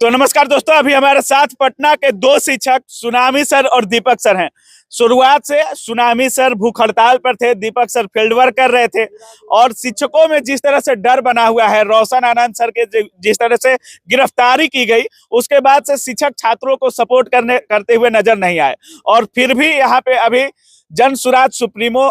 तो नमस्कार दोस्तों, अभी हमारे साथ पटना के दो शिक्षक सुनामी सर और दीपक सर हैं। शुरुआत से सुनामी सर भूख हड़ताल पर थे, दीपक सर फील्ड वर्क कर रहे थे और शिक्षकों में जिस तरह से डर बना हुआ है, रोशन आनंद सर के जिस तरह से गिरफ्तारी की गई, उसके बाद से शिक्षक छात्रों को सपोर्ट करते हुए नजर नहीं आए। और फिर भी यहाँ पे अभी जन सुराज सुप्रीमो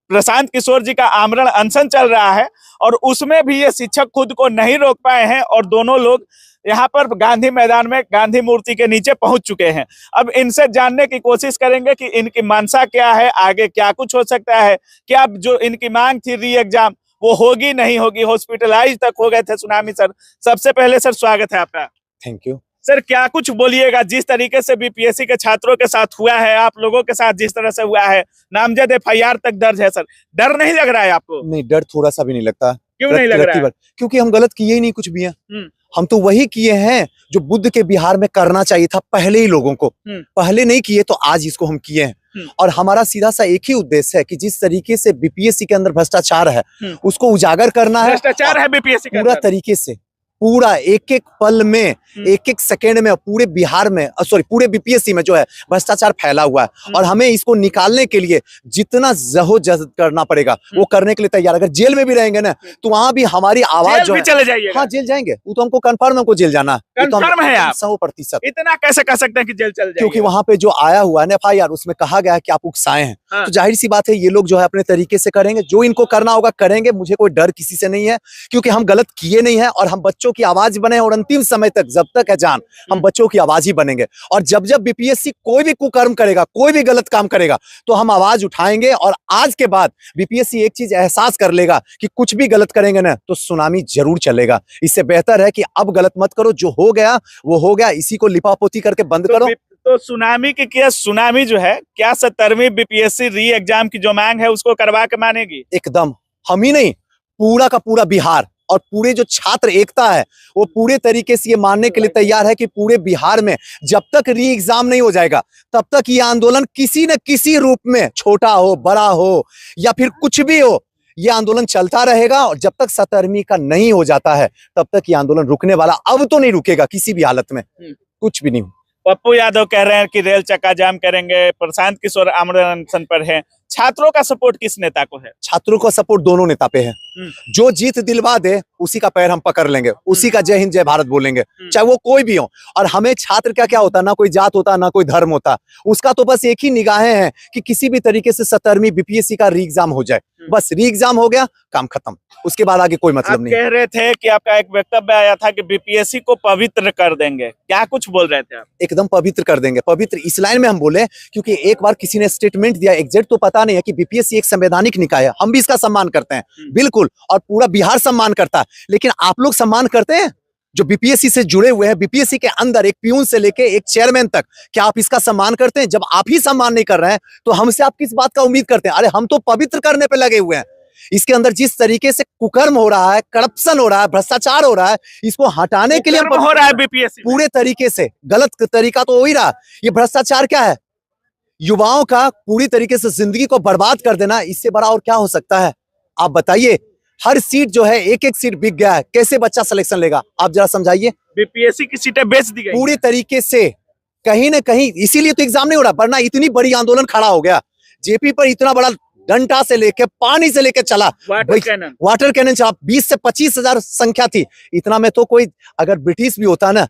प्रशांत किशोर जी का आमरण अनशन चल रहा है और उसमें भी ये शिक्षक खुद को नहीं रोक पाए हैं और दोनों लोग यहाँ पर गांधी मैदान में गांधी मूर्ति के नीचे पहुंच चुके हैं। अब इनसे जानने की कोशिश करेंगे कि इनकी मंशा क्या है, आगे क्या कुछ हो सकता है, क्या जो इनकी मांग थी री एग्जाम वो होगी नहीं होगी। हॉस्पिटलाइज तक हो गए थे सुनामी सर। सबसे पहले सर स्वागत है आपका। थैंक यू सर, क्या कुछ बोलिएगा जिस तरीके से बीपीएससी के छात्रों के साथ हुआ है, आप लोगों के साथ जिस तरह से हुआ है, नामजद एफआईआर तक दर्ज है। सर, डर नहीं लग रहा है आपको? नहीं, डर थोड़ा सा भी नहीं लगता। क्यों नहीं लग रहा है? क्योंकि हम गलत किए ही नहीं कुछ भी हैं। हम तो वही किए हैं जो बुद्ध के बिहार में करना चाहिए था पहले ही लोगों को। पहले नहीं किए तो आज इसको हम किए हैं। और हमारा सीधा सा एक ही उद्देश्य है कि जिस तरीके से बीपीएससी के अंदर भ्रष्टाचार है उसको उजागर करना है। भ्रष्टाचार है बीपीएससी का पूरा तरीके से, पूरा एक एक पल में, एक एक सेकेंड में पूरे बिहार में, पूरे बीपीएससी में जो है भ्रष्टाचार फैला हुआ है। और हमें इसको निकालने के लिए जितना जहद करना पड़ेगा वो करने के लिए तैयार। अगर जेल में भी रहेंगे ना तो वहां भी हमारी आवाज जो है, चले जाइए। हाँ, जेल जाएंगे। वो तो हमको कंफर्म, हमको जेल जाना कंफर्म है। आप 100% इतना कैसे कह सकते हैं कि जेल चल जाएंगे? क्योंकि वहां पे जो आया हुआ है एफआईआर, उसमें कहा गया है कि आप उकसाए हैं। तो जाहिर सी बात है ये लोग जो है अपने तरीके से करेंगे, जो इनको करना होगा करेंगे। मुझे कोई डर किसी से नहीं है क्योंकि हम गलत किए नहीं है और हम बच्चों की आवाज बने और अंतिम समय तक जब तक है जान हम बच्चों की आवाज ही बनेंगे। और जब जब बीपीएससी कोई भी कुकर्म करेगा, कोई भी गलत काम करेगा तो हम आवाज उठाएंगे। और आज के बाद बीपीएससी एक चीज एहसास कर लेगा कि कुछ भी गलत करेंगे ना तो सुनामी जरूर चलेगा। इससे बेहतर है कि अब गलत मत करो, जो हो गया वो हो गया, इसी को लिपापोती करके बंद करो। तो सुनामी की क्या, सुनामी जो है क्या 70वीं बीपीएससी री एग्जाम की जो मांग है उसको करवा के मानेगी? एकदम। हम ही नहीं, पूरा का पूरा बिहार और पूरे जो छात्र एकता है वो पूरे तरीके से ये मानने के लिए तैयार है कि पूरे बिहार में जब तक री एग्जाम नहीं हो जाएगा तब तक ये आंदोलन किसी न किसी रूप में, छोटा हो, बड़ा हो या फिर कुछ भी हो, ये आंदोलन चलता रहेगा। और जब तक 70वीं का नहीं हो जाता है तब तक ये आंदोलन रुकने वाला अब तो नहीं रुकेगा किसी भी हालत में, कुछ भी नहीं। पप्पू यादव कह रहे हैं कि रेल चक्का जाम करेंगे, प्रशांत किशोर आमरण अनशन पर है। छात्रों का सपोर्ट किस नेता को है? छात्रों का सपोर्ट दोनों नेता पे है। जो जीत दिलवा दे उसी का पैर हम पकड़ लेंगे, उसी का जय हिंद जय भारत बोलेंगे, चाहे वो कोई भी हो। और हमें छात्र का क्या होता है, ना कोई जात होता, ना कोई धर्म होता, उसका तो बस एक ही निगाहें हैं कि किसी भी तरीके से 70वीं बीपीएससी का री एग्जाम हो जाए। बस री एग्जाम हो गया, काम खत्म, उसके बाद आगे कोई मतलब नहीं। कह रहे थे कि आपका एक वक्तव्य आया था कि बीपीएससी को पवित्र कर देंगे, क्या कुछ बोल रहे थे आप? एकदम पवित्र कर देंगे। पवित्र इस लाइन में हम बोले क्योंकि एक बार किसी ने स्टेटमेंट दिया, एग्जैक्ट तो पता नहीं है, कि बीपीएससी एक संवैधानिक निकाय है, हम भी इसका सम्मान करते हैं बिल्कुल, और पूरा बिहार सम्मान करता है। लेकिन आप लोग सम्मान करते हैं जो बीपीएससी से जुड़े हुए हैं, बीपीएससी के अंदर एक प्यून से लेके एक चेयरमैन तक, क्या आप इसका सम्मान करते हैं? जब आप ही सम्मान नहीं कर रहे हैं तो हमसे आप किस बात का उम्मीद करते हैं? अरे हम तो पवित्र करने पे लगे हुए हैं। इसके अंदर जिस तरीके से कुकर्म हो रहा है, करप्शन हो रहा है, भ्रष्टाचार हो रहा है, इसको हटाने के लिए हो रहा है बीपीएससी पूरे तरीके से। गलत तरीका तो हो ही रहा। ये भ्रष्टाचार क्या है? युवाओं का पूरी तरीके से जिंदगी को बर्बाद कर देना, इससे बड़ा और क्या हो सकता है? आप बताइए। हर सीट जो है, एक एक सीट बिक गया है, कैसे बच्चा सिलेक्शन लेगा? आप जरा समझाइए। बीपीएससी की सीटें बेच दी गई पूरी तरीके से, कहीं ना कहीं इसीलिए तो एग्जाम नहीं हो रहा, वरना इतनी बड़ी आंदोलन खड़ा हो गया। जेपी पर इतना बड़ा डंडा से लेके पानी से लेके चला, वाटर कैनन चला, 20 से 25 हजार संख्या थी। इतना में तो कोई अगर ब्रिटिश भी होता ना,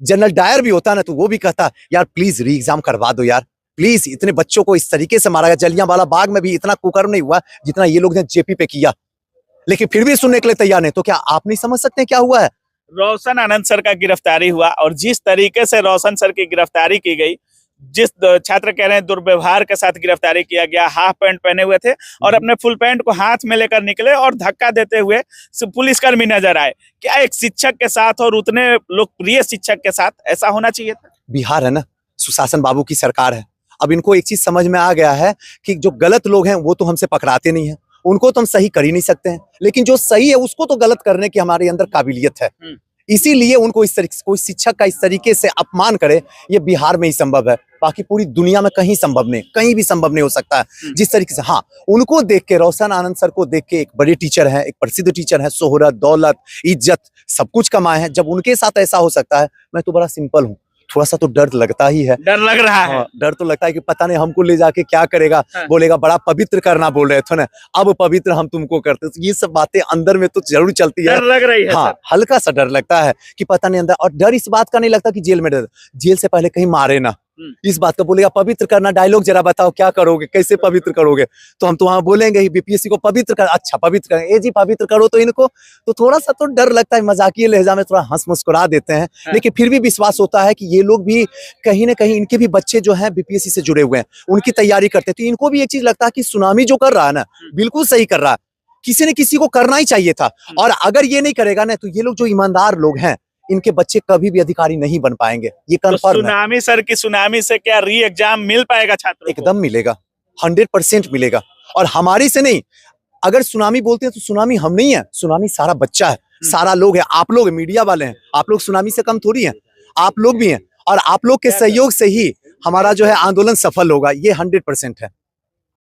जनरल डायर भी होता ना, तो वो भी कहता यार प्लीज री एग्जाम करवा दो यार, प्लीज। इतने बच्चों को इस तरीके से मारा गया, जलियांवाला बाग में भी इतना कुकर्म नहीं हुआ जितना ये लोग ने जेपी पे किया, लेकिन फिर भी सुनने के लिए तैयार नहीं। तो क्या आप नहीं समझ सकते क्या हुआ है? रोशन आनंद सर का गिरफ्तारी हुआ और जिस तरीके से रोशन सर की गिरफ्तारी की गई, जिस छात्र कह रहे हैं दुर्व्यवहार के साथ गिरफ्तारी किया गया, हाफ पैंट पहने हुए थे और अपने फुल पैंट को हाथ में लेकर निकले और धक्का देते हुए पुलिसकर्मी नजर आए। क्या एक शिक्षक के साथ और उतने लोकप्रिय शिक्षक के साथ ऐसा होना चाहिए था? बिहार है ना, सुशासन बाबू की सरकार है। अब इनको एक चीज समझ में आ गया है कि जो गलत लोग हैं वो तो हमसे पकड़ाते नहीं है, उनको तो हम सही कर ही नहीं सकते हैं, लेकिन जो सही है उसको तो गलत करने की हमारे अंदर काबिलियत है। इसीलिए उनको इस तरीके से कोई शिक्षक का इस तरीके से अपमान करे, ये बिहार में ही संभव है, बाकी पूरी दुनिया में कहीं संभव नहीं, कहीं भी संभव नहीं हो सकता है जिस तरीके से। हाँ, उनको देख के, रोशन आनंद सर को देख के, एक बड़े टीचर हैं, एक प्रसिद्ध टीचर हैं, शोहरत, दौलत, इज्जत सब कुछ कमाए हैं, जब उनके साथ ऐसा हो सकता है, मैं तो बड़ा सिंपल हूँ, थोड़ा सा तो डर लगता ही है। डर लग रहा है। डर तो लगता है कि पता नहीं हमको ले जाके क्या करेगा, बोलेगा बड़ा पवित्र करना बोल रहे थे ना, अब पवित्र हम तुमको करते, ये सब बातें अंदर में तो जरूर चलती है। डर लग रही है। हाँ, हल्का सा डर लगता है कि पता नहीं अंदर, और डर इस बात का नहीं लगता कि जेल में डर, जेल से पहले कहीं मारे ना, इस बात का। बोलेगा पवित्र करना, डायलॉग जरा बताओ क्या करोगे, कैसे पवित्र करोगे, तो हम तो वहां बोलेंगे ही बीपीएससी को पवित्र कर, अच्छा पवित्र करेंगे, ए जी पवित्र करो तो इनको, तो थोड़ा सा तो डर लगता है, मजाकिया लहजा में थोड़ा हंस मुस्कुरा देते हैं, लेकिन फिर भी विश्वास होता है कि ये लोग भी कहीं ना कहीं, इनके भी बच्चे जो हैं बीपीएससी से जुड़े हुए हैं, उनकी तैयारी करते हैं, तो इनको भी एक चीज लगता है कि सुनामी जो कर रहा है ना, बिल्कुल सही कर रहा है, किसी ने किसी को करना ही चाहिए था, और अगर ये नहीं करेगा ना, तो ये लोग जो ईमानदार लोग हैं, इनके बच्चे कभी भी अधिकारी नहीं बन पाएंगे, ये तो कंफर्म है। सुनामी सर की सुनामी से क्या री एग्जाम मिल पाएगा छात्रों को? एकदम मिलेगा, 100% मिलेगा, और हमारी से नहीं, अगर सुनामी बोलते हैं तो सुनामी हम नहीं है, सुनामी सारा बच्चा है, सारा लोग है, आप लोग मीडिया वाले हैं, आप लोग सुनामी से कम थोड़ी हैं, आप लोग भी हैं, और आप लोग के सहयोग से ही हमारा जो है आंदोलन सफल होगा, ये 100% है।